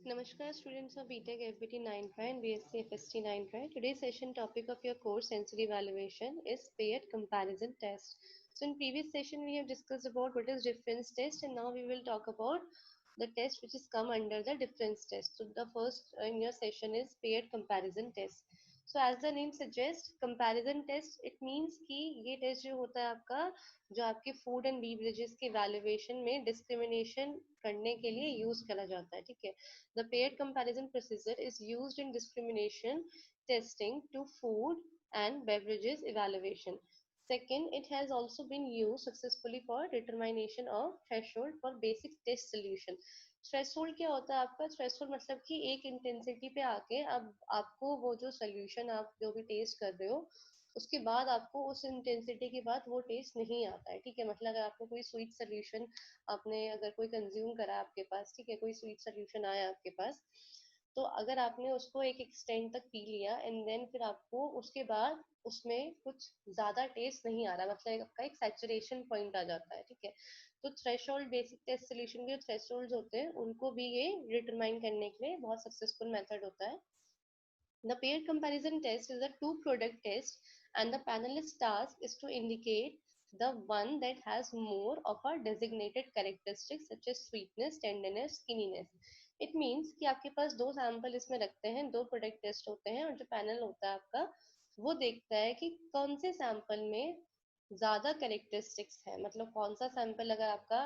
Namaskar students of BTech FBT 9.5 and BSc FST 9.5. Today's session topic of your course sensory evaluation is paired comparison test. So in previous session we have discussed about what is difference test, and now we will talk about the test which is come under the difference test. So the first in your session is paired comparison test. So as the name suggests, comparison test, it means कि ये test जो होता है आपका, जो आपके food and beverages के valuation में डिस्क्रिमिनेशन करने के लिए यूज करा जाता है. ठीक है. The paired comparison procedure is used in discrimination testing to food and beverages evaluation. Second, it has also been used successfully for determination of threshold for basic test solution. Threshold क्या होता है आपका? Threshold मतलब कि एक intensity पे आके अब आपको वो जो सोल्यूशन आप जो भी टेस्ट कर रहे हो उसके बाद आपको उस इंटेंसिटी के बाद वो टेस्ट नहीं आता है. ठीक है. मतलब अगर आपको कोई स्वीट सोल्यूशन आपने अगर कोई कंज्यूम करा आपके पास, ठीक है, कोई स्वीट सोल्यूशन आया आपके पास, तो अगर आपने उसको एक एक्सटेंड तक पी लिया एंड देन फिर आपको उसके बाद उसमें कुछ ज्यादा टेस्ट नहीं आ रहा, मतलब आपका एक सैचुरेशन पॉइंट आ जाता है. ठीक है. तो थ्रेशोल्ड बेसिक टेस्ट सोल्यूशन के थ्रेशोल्ड्स होते हैं उनको भी ये डिटरमाइन करने के लिए बहुत सक्सेसफुल मेथड होता है. The paired comparison test is a two product test, and the panelist task is to indicate the one that has more of a designated characteristics such as sweetness, tenderness, skinniness. It means कि आपके पास दो sample इसमें रखते हैं, दो product test होते हैं, और जो पैनल होता है आपका वो देखता है कि कौन से सैंपल में ज्यादा करेक्टरिस्टिक्स है. मतलब कौन सा सैंपल अगर आपका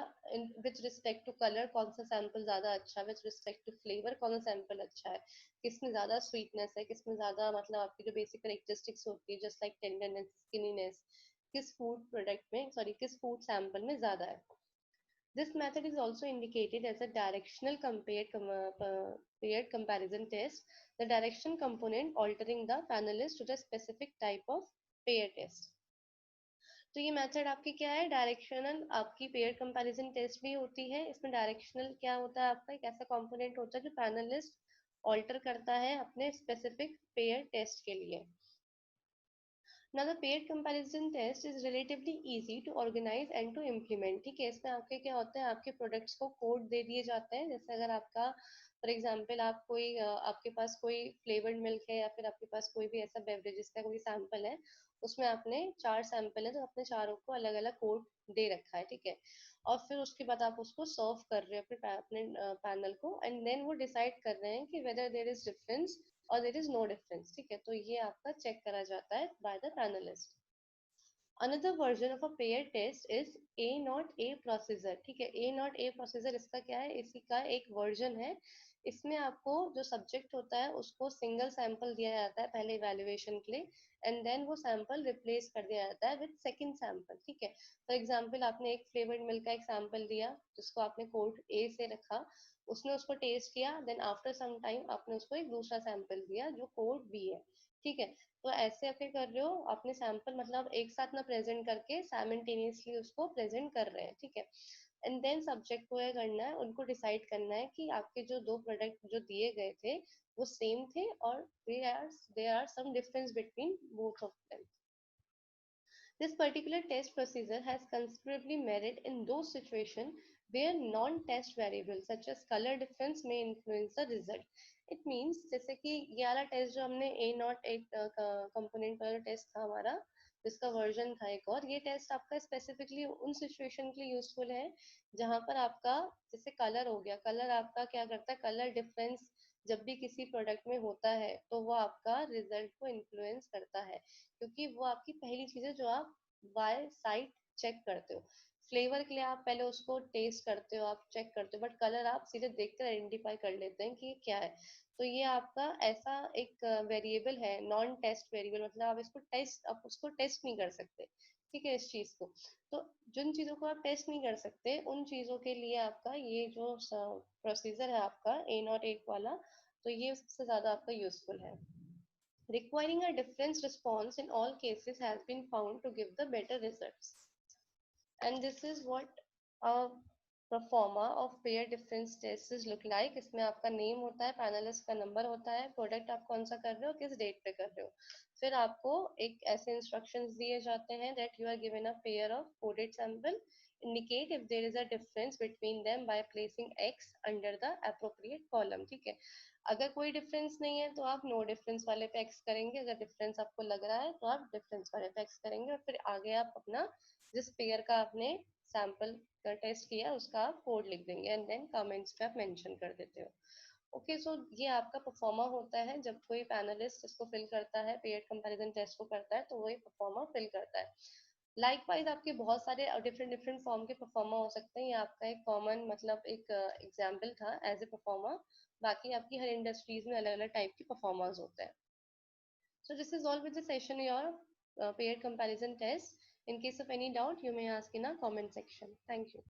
विथ रिस्पेक्ट टू कलर कौन सा सैंपल ज्यादा अच्छा है, विथ रिस्पेक्ट टू फ्लेवर कौन सा सैंपल अच्छा है, किसमें ज्यादा स्वीटनेस है, किसमें ज्यादा मतलब आपकी जो बेसिक करेक्टरिस्टिक्स होती है जस्ट लाइक टेंडरनेस, स्किनीनेस, किस फूड प्रोडक्ट में सॉरी किस फूड सैंपल में ज्यादा है. This method is also indicated as a directional paired comparison test, the direction component altering the panelist to the specific type of pair test. तो ये method आपकी क्या है? डायरेक्शनल आपकी पेयर कंपैरिजन टेस्ट भी होती है. इसमें डायरेक्शनल क्या होता है आपका? एक ऐसा कंपोनेंट होता है जो पैनलिस्ट ऑल्टर करता है अपने स्पेसिफिक पेयर टेस्ट के लिए. Now the paired comparison test is relatively easy to organize and to implement. ठीक है. इसमें आपके क्या होता है, आपके प्रोडक्ट्स को कोड दे दिए जाते हैं. जैसे अगर आपका फॉर एग्जांपल आप कोई आपके पास कोई फ्लेवर्ड मिल्क है या फिर आपके पास कोई भी ऐसा बेवरेजेस का कोई सैंपल है, उसमें आपने 4 सैंपल है तो आपने चारों को अलग अलग कोड दे रखा है. ठीक है. और फिर उसके बाद आप उसको सर्व कर रहे हो अपने पैनल को, एंड देन वो डिसाइड कर रहे हैं कि वेदर देयर इज डिफरेंस और देयर इज नो डिफरेंस. ठीक है. तो ये आपका चेक करा जाता है by the panelist. Another version of a pair test is A not A procedure. ठीक है. A not A procedure इसका क्या है? इसी का एक वर्जन है. इसमें आपको जो सब्जेक्ट होता है उसको सिंगल सैंपल दिया जाता है पहले इवेल्युएशन के लिए, एंड देन वो सैंपल रिप्लेस कर दिया जाता है विद सेकंड सैंपल. ठीक है. फॉर एग्जांपल आपने एक फ्लेवर्ड मिल्क का एक सैंपल दिया जिसको आपने कोड ए से रखा, उसने उसको टेस्ट किया, देन आफ्टर सम टाइम आपने उसको एक दूसरा सैंपल दिया जो कोड बी है. ठीक है. तो ऐसे आप क्या कर रहे हो, आपने सैंपल मतलब एक साथ ना प्रेजेंट करके साइमल्टेनियसली उसको प्रेजेंट कर रहे हैं. ठीक है. एंड देन सब्जेक्ट को यह करना है, उनको डिसाइड करना है कि आपके जो दो प्रोडक्ट जो दिए गए थे वो सेम थे और there are some difference between both of them. This particular test procedure has considerably merit in those situations where non-test variables such as color difference may influence the result. It means जैसे कि ये वाला test जो हमने ए not एक component वाला test था हमारा जिसका वर्जन था एक, और ये टेस्ट आपका स्पेसिफिकली उन सिचुएशन के लिए यूजफुल है जहां पर आपका जैसे कलर हो गया, कलर आपका क्या करता है, कलर डिफरेंस जब भी किसी प्रोडक्ट में होता है तो वो आपका रिजल्ट को इन्फ्लुएंस करता है, क्योंकि वो आपकी पहली चीज है जो आप बाय साइट चेक करते हो. फ्लेवर के लिए आप पहले उसको टेस्ट करते हो, आप चेक करते हो, बट कलर आप सीधे देखकर आइडेंटिफाई कर लेते हैं कि ये क्या है. तो ये आपका ऐसा एक वेरिएबल है, नॉन टेस्ट वेरिएबल, मतलब आप उसको टेस्ट नहीं कर सकते. ठीक है. इस चीज को तो जिन चीजों को आप टेस्ट नहीं कर सकते उन चीजों के लिए आपका ये जो प्रोसीजर है आपका ए नॉट एक वाला, तो ये सबसे ज्यादा आपका यूजफुल है. Requiring a difference response in all cases has been found to give the better results. And this is what a performer of pair difference tests look like. इसमें आपका नेम होता है, पैनलिस्ट का नंबर होता है, product आप कौन सा कर रहे हो, किस डेट पे कर रहे हो. फिर आपको एक ऐसे इंस्ट्रक्शंस दिए जाते हैं that you are given a pair of coded sample indicate if there is a difference between them by placing X under the appropriate column. ठीक है, अगर कोई डिफरेंस नहीं है तो आप नो डिफरेंस वाले पे एक्स करेंगे, अगर डिफरेंस आपको लग रहा है तो आप डिफरेंस वाले पे एक्स करेंगे, और फिर आगे आप अपना जिस पेयर का आपने सैंपल का टेस्ट किया उसका आप कोड लिख देंगे एंड देन कमेंट्स पे आप मेंशन कर देते हो। ओके, सो ये आपका परफॉर्मा होता है जब कोई पैनलिस्ट इसको फिल करता है, पेयर कंपैरिजन टेस्ट को करता है, तो वही परफॉर्मा फिल करता है। लाइकवाइज आपके बहुत सारे डिफरेंट डिफरेंट फॉर्म के परफॉर्मा हो सकते हैं, ये आपका एक कॉमन मतलब एक एग्जाम्पल था एज ए परफॉर्मा। बाकी आपकी हर इंडस्ट्रीज में अलग अलग टाइप के परफॉर्मर्स होते हैं। So this is all with the session your pair comparison test. In case of any doubt, you may ask in a comment section. Thank you.